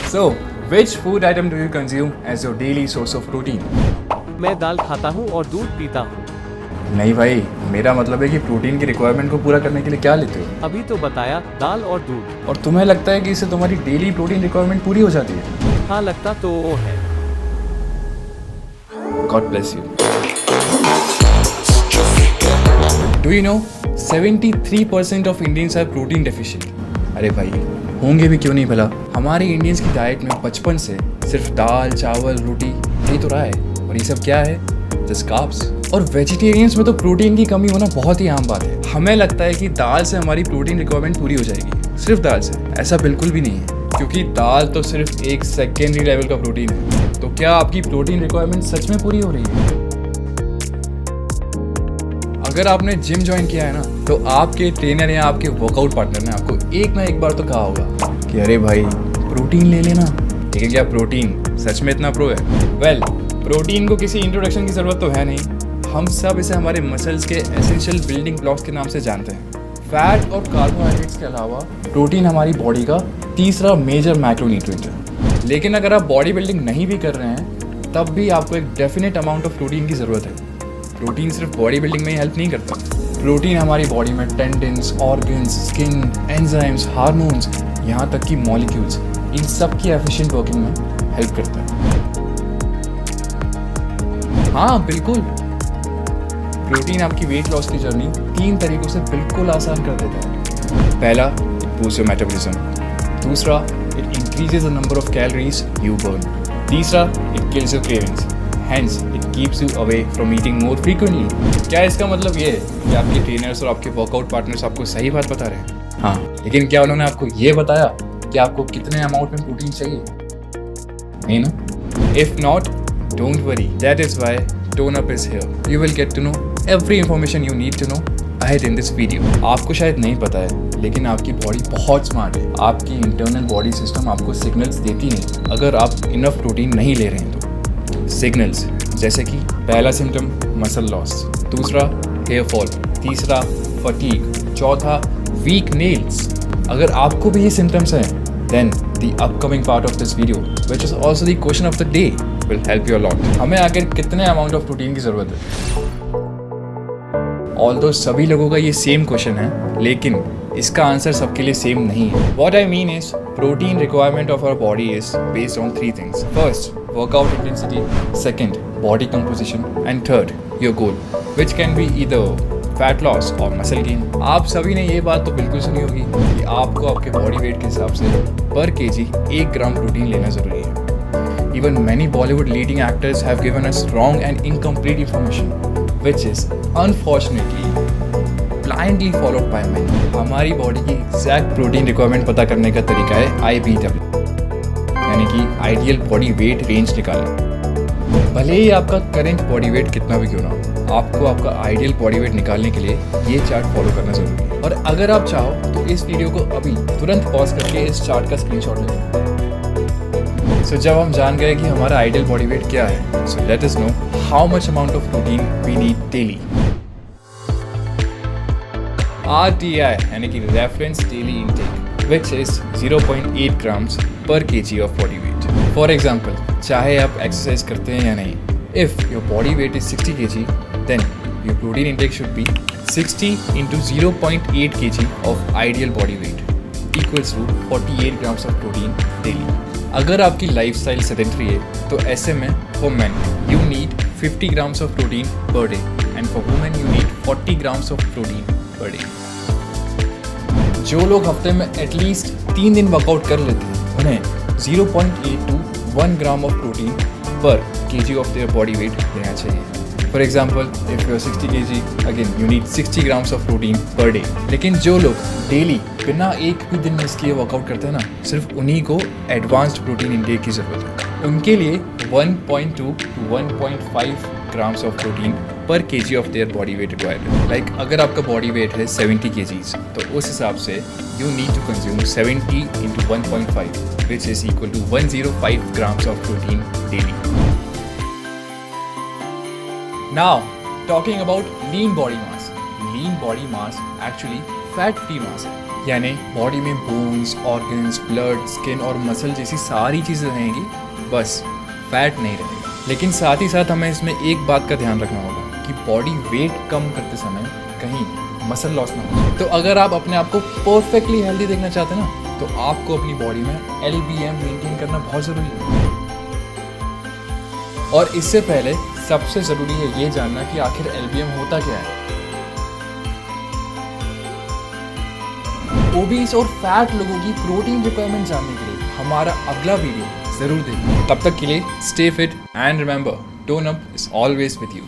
So, which food item do you consume as your daily source of protein? मैं दाल खाता हूँ और दूध पीता हूँ। नहीं भाई, मेरा मतलब है कि प्रोटीन की रिक्वायरमेंट को पूरा करने के लिए क्या लेते हो? अभी तो बताया दाल और दूध। और तुम्हें लगता है कि इससे तुम्हारी डेली प्रोटीन रिक्वायरमेंट पूरी हो जाती है? हाँ, लगता तो वो है। God bless you. Do you know 73% of Indians are protein deficient? अरे भाई, होंगे भी क्यों नहीं भला। हमारे इंडियंस की डाइट में बचपन से सिर्फ दाल चावल रोटी यही तो रहा है, और ये सब क्या है? Just carbs. और वेजिटेरियंस में तो प्रोटीन की कमी होना बहुत ही आम बात है। हमें लगता है कि दाल से हमारी प्रोटीन रिक्वायरमेंट पूरी हो जाएगी, सिर्फ दाल से। ऐसा बिल्कुल भी नहीं है, क्योंकि दाल तो सिर्फ एक सेकेंडरी लेवल का प्रोटीन है। तो क्या आपकी प्रोटीन रिक्वायरमेंट सच में पूरी हो रही है? अगर आपने जिम ज्वाइन किया है ना, तो आपके ट्रेनर या आपके वर्कआउट पार्टनर ने आपको एक ना एक बार तो कहा होगा कि अरे भाई प्रोटीन ले लेना। लेकिन क्या प्रोटीन सच में इतना प्रो है? वेल, प्रोटीन को किसी इंट्रोडक्शन की जरूरत तो है नहीं। हम सब इसे हमारे मसल्स के एसेंशियल बिल्डिंग ब्लॉक्स के नाम से जानते हैं। फैट और कार्बोहाइड्रेट्स के अलावा प्रोटीन हमारी बॉडी का तीसरा मेजर मैक्रोन्यूट्रिएंट है। लेकिन अगर आप बॉडी बिल्डिंग नहीं भी कर रहे हैं, तब भी आपको एक डेफिनेट अमाउंट ऑफ प्रोटीन की ज़रूरत है। प्रोटीन सिर्फ बॉडी बिल्डिंग में ही हेल्प नहीं करता। प्रोटीन हमारी बॉडी में tendons, organs, skin, enzymes, hormones, यहाँ तक कि मॉलिक्यूल्स, इन सब की एफिशिएंट वर्किंग में हेल्प करता है। हाँ बिल्कुल, प्रोटीन आपकी वेट लॉस की जर्नी 3 तरीकों से बिल्कुल आसान कर देता है। पहला, इट बूस्ट्स योर मेटाबॉलिज्म। दूसरा, it increases the number of calories you burn. तीसरा, it kills your cravings, hence it keeps you away from eating more frequently. क्या इसका मतलब ये है कि आपके ट्रेनर्स और आपके वर्कआउट पार्टनर्स आपको सही बात बता रहे हैं? हाँ, लेकिन क्या उन्होंने आपको ये बताया कि आपको कितने अमाउंट में प्रोटीन चाहिए? नहीं ना? If not, don't worry, that is why tone up is here. You will get to know every information you need to know ahead in this video. आपको शायद नहीं पता है, लेकिन आपकी बॉडी बहुत स्मार्ट है। आपकी इंटरनल बॉडी सिस्टम आपको सिग्नल्स देती है अगर आप इनफ प्रोटीन नहीं ले रहे हैं तो। सिग्नल्स जैसे कि पहला सिम्टम मसल लॉस, दूसरा हेयर फॉल, तीसरा फटीग, चौथा वीक नेल्स। अगर आपको भी ये सिम्टम्स हैं, then the upcoming part of this video, which is also the question of the day, will help you a lot. हमें आखिर कितने अमाउंट ऑफ प्रोटीन की जरूरत है? ऑल्दो सभी लोगों का ये सेम क्वेश्चन है, लेकिन इसका आंसर सबके लिए सेम नहीं है। What I mean is, protein requirement of our body is based on 3 things. First, workout intensity. Second, body composition. And third, your goal, which can be either fat loss और muscle gain. आप सभी ने ये बात तो बिल्कुल सुनी होगी कि आपको आपके बॉडी वेट के हिसाब से पर केजी 1 ग्राम प्रोटीन लेना जरूरी है। Even many Bollywood leading actors have given us wrong and incomplete information, which is unfortunately blindly followed by many. हमारी बॉडी की एग्जैक्ट प्रोटीन रिक्वायरमेंट पता करने का तरीका है IBW, यानी कि आइडियल बॉडी वेट रेंज निकालना। भले ही आपका करंट बॉडी वेट कितना भी क्यों ना हो, आपको आपका आइडियल बॉडी वेट निकालने के लिए ये चार्ट फॉलो करना जरूरी है। और अगर आप चाहो तो इस वीडियो को अभी तुरंत पॉज करके इस चार्ट का स्क्रीनशॉट ले। सो जब हम जान गए कि हमारा आइडियल बॉडी वेट क्या है, so let us know how much amount of protein we need daily. RDI यानी कि reference daily intake, which is 0.8 grams per KG of body weight. For example, चाहे आप एक्सरसाइज करते हैं या नहीं, if your body weight is 60 kg, then your protein intake should be 60 into 0.8 kg of ideal body weight equals to 48 grams of protein daily. अगर आपकी lifestyle sedentary है, तो ऐसे में for men you need 50 grams of protein per day and for women you need 40 grams of protein per day. जो लोग हफ्ते में एटलीस्ट 3 दिन वर्कआउट कर लेते हैं, उन्हें 0.8 to 1 ग्राम ऑफ प्रोटीन पर kg of their body weight लेना चाहिए। For example, if you are 60 kg, again you need 60 grams of protein per day. लेकिन जो लोग डेली बिना एक भी दिन मिस किए वर्कआउट करते हैं ना, सिर्फ उन्हीं को एडवांस्ड प्रोटीन इंटेक की जरूरत है। उनके लिए 1.2 to 1.5 ग्राम्स ऑफ प्रोटीन पर kg of their body weight required है। लाइक अगर आपका बॉडी वेट है 70 kgs, तो उस हिसाब से you need to consume 70 into 1.5, which is equal to 105 grams of protein daily. Now, talking about lean body mass. Lean body mass actually fat free mass है। यानी बॉडी में बोन्स, ऑर्गन्स, ब्लड, स्किन और muscle जैसी सारी चीज़ें रहेंगी, बस fat नहीं रहेगा। लेकिन साथ ही साथ हमें इसमें एक बात का ध्यान रखना होगा कि बॉडी वेट कम करते समय कहीं मसल लॉस ना हो। तो अगर आप अपने आप को परफेक्टली हेल्दी देखना चाहते हैं ना, तो आपको अपनी बॉडी में LBM मेंटेन करना बहुत ज़रूरी है। और इससे पहले सबसे ज़रूरी है ये जानना कि आखिर LBM होता क्या है। ओबीस और फैट लोगों की प्रोटीन रिक्वायरमेंट जानने के लिए हमारा अगला वीडियो जरूर देखें। तब तक के लिए stay fit and remember, tone up is always with you.